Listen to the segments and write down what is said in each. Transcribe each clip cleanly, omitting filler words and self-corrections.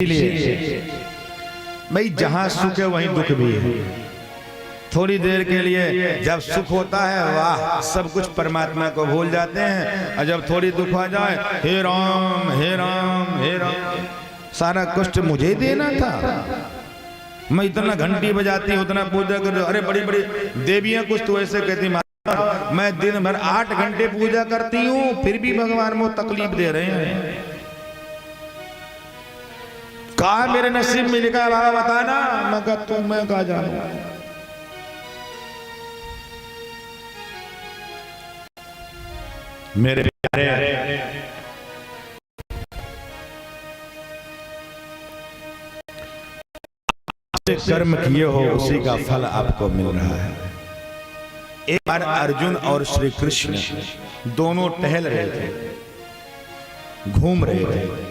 इसलिए भाई जहां सुख है वहीं दुख भी है। थोड़ी देर के लिए जब सुख होता है वाह सब कुछ परमात्मा को भूल जाते हैं, और जब थोड़ी दुख आ जाए हे राम हे राम हे राम, सारा कष्ट मुझे देना था। मैं इतना घंटी बजाती हूँ, उतना पूजा कर, अरे बड़ी बड़ी देवियां कुछ तो ऐसे कहती मैं दिन भर 8 घंटे पूजा करती हूँ फिर भी भगवान मुझे तकलीफ दे रहे हैं। कहा मेरे नसीब में लिखा है बाबा बताना, मैं कहा तू मैं कहा जानू। मेरे प्यारे कर्म किए हो उसी का फल आपको मिल रहा है। एक बार अर्जुन और श्री कृष्ण दोनों टहल रहे थे, घूम रहे थे।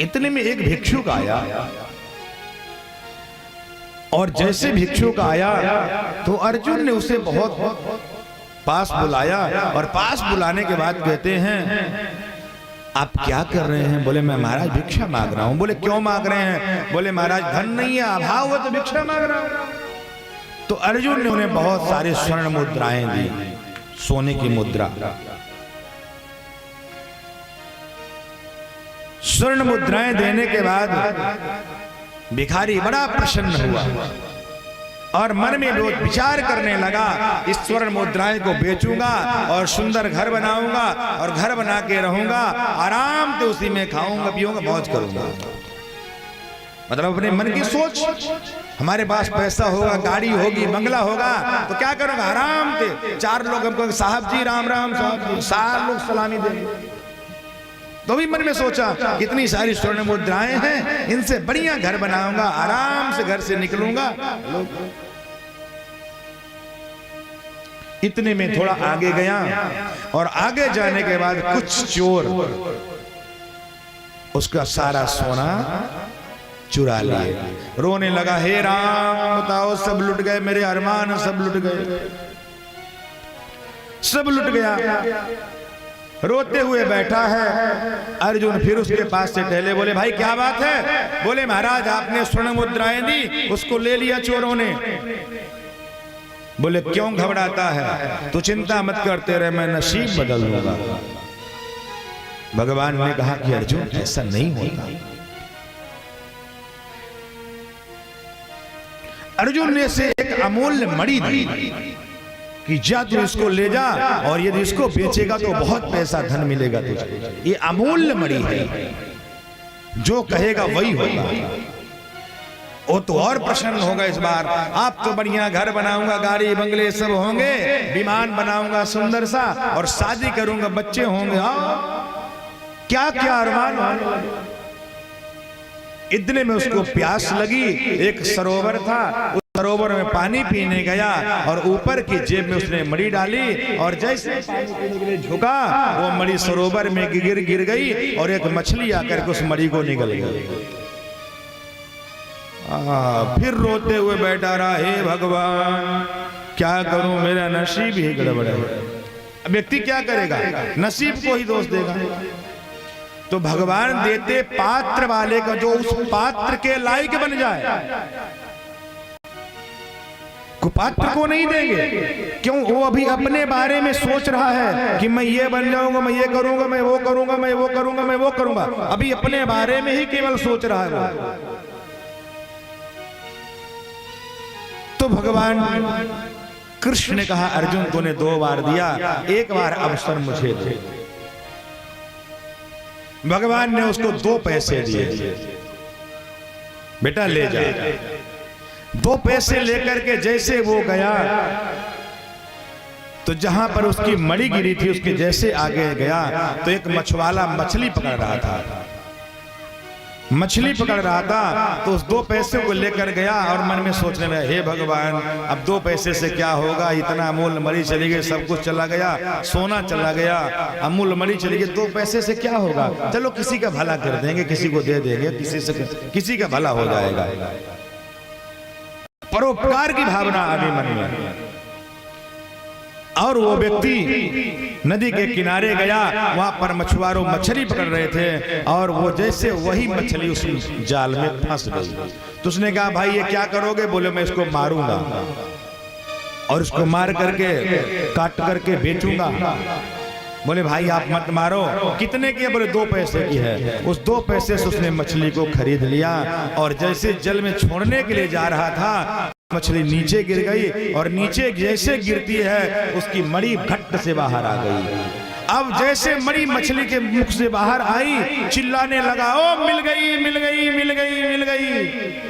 इतने में एक भिक्षुक आया, और जैसे भिक्षुक आया तो अर्जुन ने उसे बहुत पास बुलाया, और पास बुलाने के बाद कहते हैं आप क्या कर रहे हैं? बोले मैं महाराज भिक्षा मांग रहा हूं। बोले क्यों मांग रहे हैं? बोले महाराज धन नहीं है, अभाव है तो भिक्षा मांग रहा हूं। तो अर्जुन ने उन्हें बहुत सारे स्वर्ण मुद्राएं दी, सोने की मुद्रा। स्वर्ण मुद्राएं देने के बाद भिखारी बड़ा प्रसन्न हुआ और मन में बहुत विचार करने लगा, इस स्वर्ण मुद्राएं को बेचूंगा और सुंदर घर बनाऊंगा और घर बना के रहूंगा, आराम से उसी में खाऊंगा पीऊंगा मौज करूंगा। मतलब अपने मन की सोच, हमारे पास पैसा होगा, गाड़ी होगी, बंगला होगा तो क्या करूंगा, आराम से 4 लोग हमको साहब जी राम राम साहब जी 4 लोग सलामी देंगे। तो भी मन में सोचा कितनी सारी स्वर्ण मुद्राएं हैं, इनसे बढ़िया घर बनाऊंगा, आराम से घर से निकलूंगा। इतने में थोड़ा आगे गया, और आगे जाने के बाद कुछ चोर उसका सारा सोना चुरा लिए। रोने लगा, हे राम बताओ सब लुट गए, मेरे अरमान सब लुट गए, सब लुट गया। रोते हुए बैठा है। अर्जुन फिर उसके पास से टहले, बोले भाई क्या बात है? बोले महाराज आपने स्वर्ण मुद्राएं दी, उसको ले लिया चोरों ने। बोले क्यों घबराता है? तू चिंता मत करते रहे, मैं नसीब बदल लूंगा। भगवान ने कहा कि अर्जुन ऐसा नहीं होता। अर्जुन ने से एक अमूल्य मणि दी कि जा तू इसको ले जा, और यदि इसको बेचेगा तो बहुत पैसा धन मिलेगा तुझे। ये अमूल्य मणि है, जो कहेगा वही होगा। वो तो और प्रसन्न होगा इस बार, आप तो बढ़िया घर बनाऊंगा, गाड़ी बंगले सब होंगे, विमान बनाऊंगा सुंदर सा, और शादी करूंगा, बच्चे होंगे। क्या क्या अरमान। इतने में उसको प्यास लगी, एक सरोवर था, उस सरोवर में पानी पीने गया, और ऊपर की जेब में उसने मणि डाली, और जैसे पानी पीने के लिए झुका वो मणि सरोवर में गिर गई, और एक मछली आकर के उस मणि को निगल गई। फिर रोते हुए बैठा रहा, हे भगवान क्या करूं, मेरा नसीब ही गड़बड़ है। व्यक्ति क्या करेगा, नसीब को ही दोष देगा। तो भगवान देते पात्र वाले का, जो उस पात्र के लायक बन जाए। कुपात्र को नहीं देंगे, क्यों? वो अभी अपने बारे में सोच रहा है कि मैं ये बन जाऊंगा, मैं ये करूंगा, मैं वो करूंगा, मैं वो करूंगा, मैं वो करूंगा। अभी अपने बारे में ही केवल सोच रहा है वो। तो भगवान कृष्ण ने कहा अर्जुन तूने 2 बार दिया, एक बार अवसर मुझे दे। भगवान ने उसको 2 पैसे दिए, बेटा ले जा। 2 पैसे लेकर के जैसे वो गया, तो जहां पर उसकी मणि गिरी थी उसके जैसे आगे गया तो एक मछुआरा मछली पकड़ रहा था, मछली पकड़ रहा था। तो उस 2 पैसे को लेकर गया और मन में सोचने लगा, हे भगवान अब 2 पैसे से क्या होगा, इतना अमूल्य मणि चली गई, सब कुछ चला गया, सोना चला गया, अमूल्य मणि चली गई, 2 पैसे से क्या होगा, चलो किसी का भला कर देंगे, किसी को दे देंगे, किसी का भला हो जाएगा। परोपकार की भावना आ गई मन में। और वो व्यक्ति नदी के किनारे गया, वहां पर मछुआरों मछली पकड़ रहे थे और वो जैसे वही मछली उस जाल में फंस गई। तो उसने कहा भाई ये क्या करोगे? बोले मैं इसको मारूंगा और इसको मार करके काट करके बेचूंगा। बोले भाई आप मत मारो। कितने की है? बोले 2 पैसे की है। उस 2 पैसे से उसने मछली को खरीद लिया और जैसे जल में छोड़ने के लिए जा रहा था, मछली नीचे गिर गई और नीचे जैसे गिरती है उसकी मणि घट्ट से बाहर आ गई। अब जैसे मणि मछली के मुख से बाहर आई, चिल्लाने लगा, ओ मिल गई मिल गई मिल गई मिल गई।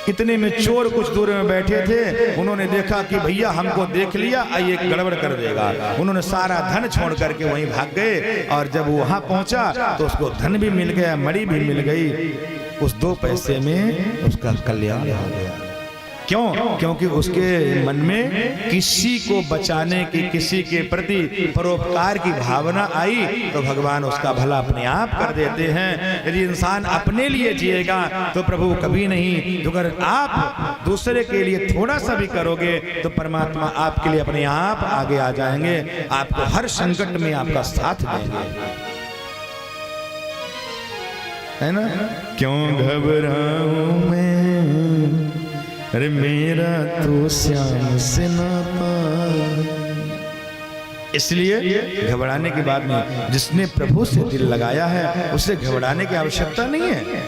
इतने में चोर कुछ दूर में बैठे थे, उन्होंने देखा कि भैया हमको देख लिया, ये गड़बड़ कर देगा। उन्होंने सारा धन छोड़ करके वहीं भाग गए और जब वहां पहुंचा तो उसको धन भी मिल गया, मणि भी मिल गई। उस 2 पैसे में उसका कल्याण हो गया। क्यों? क्योंकि उसके मन में किसी को बचाने की, किसी के प्रति परोपकार की भावना आई तो भगवान उसका भला अपने आप कर देते हैं। यदि इंसान अपने लिए जिएगा तो प्रभु कभी नहीं, तो अगर आप दूसरे के लिए थोड़ा सा भी करोगे तो परमात्मा आपके लिए अपने आप आगे आ जाएंगे, आपको हर संकट में आपका साथ देंगे, है ना? क्यों घबराऊं मैं, अरे मेरा तो श्याम से नाता। इसलिए घबराने की बात नहीं, जिसने प्रभु से दिल लगाया है उसे घबराने की आवश्यकता नहीं है।